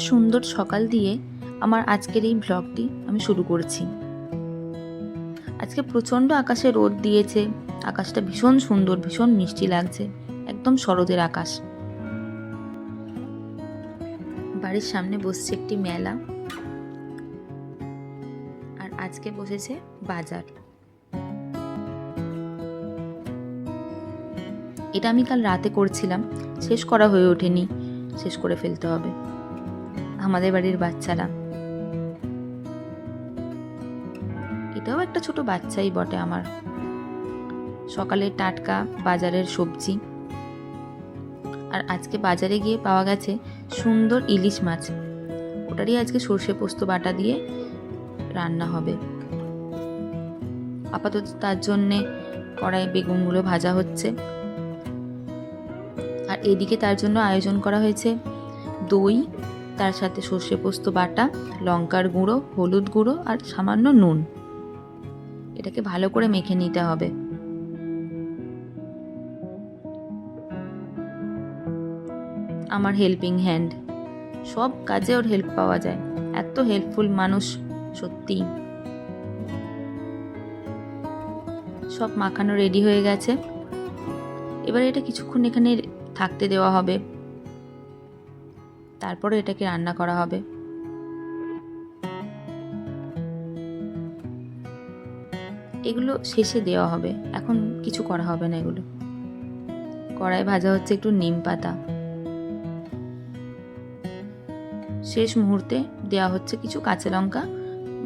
সুন্দর সকাল দিয়ে আমার আজকের এই ব্লগটি আমি শুরু করছি। আজকে প্রচণ্ড আকাশে রোদ দিয়েছে, আকাশটা ভীষণ সুন্দর, ভীষণ মিষ্টি লাগছে, একদম শরতের আকাশ। বাড়ির সামনে বসছে একটি মেলা, আর আজকে বসেছে বাজার। এটা আমি কাল রাতে করছিলাম, শেষ করা হয়ে ওঠেনি, শেষ করে ফেলতে হবে। আমাদের বাড়ির বাচ্চারা, এটাও একটা ছোট বাচ্চাই বটে আমার। সকালে টাটকা বাজারের সবজি, আর আজকে বাজারে গিয়ে পাওয়া গেছে সুন্দর ইলিশ মাছ। ওটারই আজকে সর্ষে পোস্ত বাটা দিয়ে রান্না হবে। আপাতত তার জন্যে কড়াইয়ে বেগুনগুলো ভাজা হচ্ছে, আর এদিকে তার জন্য আয়োজন করা হয়েছে দই, তার সাথে সর্ষে পোস্ত বাটা, লঙ্কার গুঁড়ো, হলুদ গুঁড়ো আর সামান্য নুন। এটাকে ভালো করে মেখে নিতে হবে। আমার হেল্পিং হ্যান্ড, সব কাজে ওর হেল্প পাওয়া যায়, এত হেল্পফুল মানুষ সত্যি। সব মাখানো রেডি হয়ে গেছে, এবার এটা কিছুক্ষণ এখানে থাকতে দেওয়া হবে, তারপরে এটাকে রান্না করা হবে। এগুলো শেষে দেওয়া হবে, এখন কিছু করা হবে না। এগুলো কড়াই ভাজা হচ্ছে একটু নিম পাতা, শেষ মুহূর্তে দেওয়া হচ্ছে কিছু কাঁচা লঙ্কা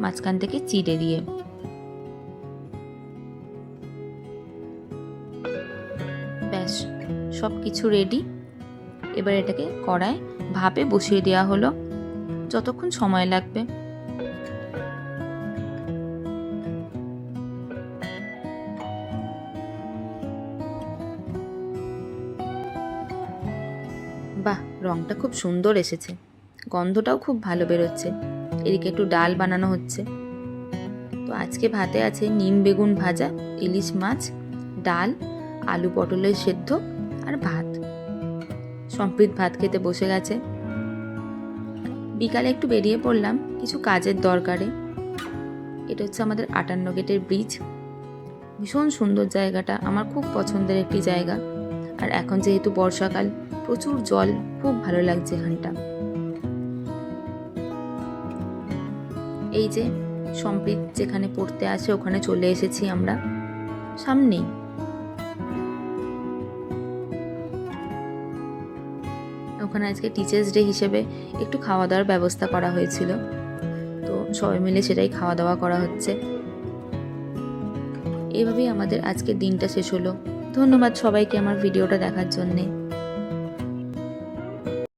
মাঝখান থেকে চিড়ে দিয়ে। ব্যাস, সব কিছু রেডি। এবার এটাকে কড়ায় ভাপে বসিয়ে দেওয়া হলো, যতক্ষণ সময় লাগবে। বাহ, রংটা খুব সুন্দর এসেছে, গন্ধটাও খুব ভালো বেরোচ্ছে। এদিকে একটু ডাল বানানো হচ্ছে। তো আজকে ভাতে আছে নিম বেগুন ভাজা, ইলিশ মাছ, ডাল, আলু পটলের সেদ্ধ আর ভাত। সম্প্রীত ভাত খেতে বসে গেছে। বিকালে একটু বেরিয়ে পড়লাম কিছু কাজের দরকারে। এটা হচ্ছে আমাদের 58 গেটের ব্রিজ। ভীষণ সুন্দর জায়গাটা, আমার খুব পছন্দের একটি জায়গা। আর এখন যেহেতু বর্ষাকাল, প্রচুর জল, খুব ভালো লাগছে এখানটা। এই যে সম্প্রীত যেখানে পড়তে আসে ওখানে চলে এসেছি আমরা, সামনেই। ওখানে আজকে টিচার্স ডে হিসেবে একটু খাওয়া দাওয়ার ব্যবস্থা করা হয়েছিল, তো সবাই মিলে সেটাই খাওয়া দাওয়া করা হচ্ছে। এইভাবেই আমাদের আজকের দিনটা শেষ হলো। ধন্যবাদ সবাইকে আমার ভিডিওটা দেখার জন্যে।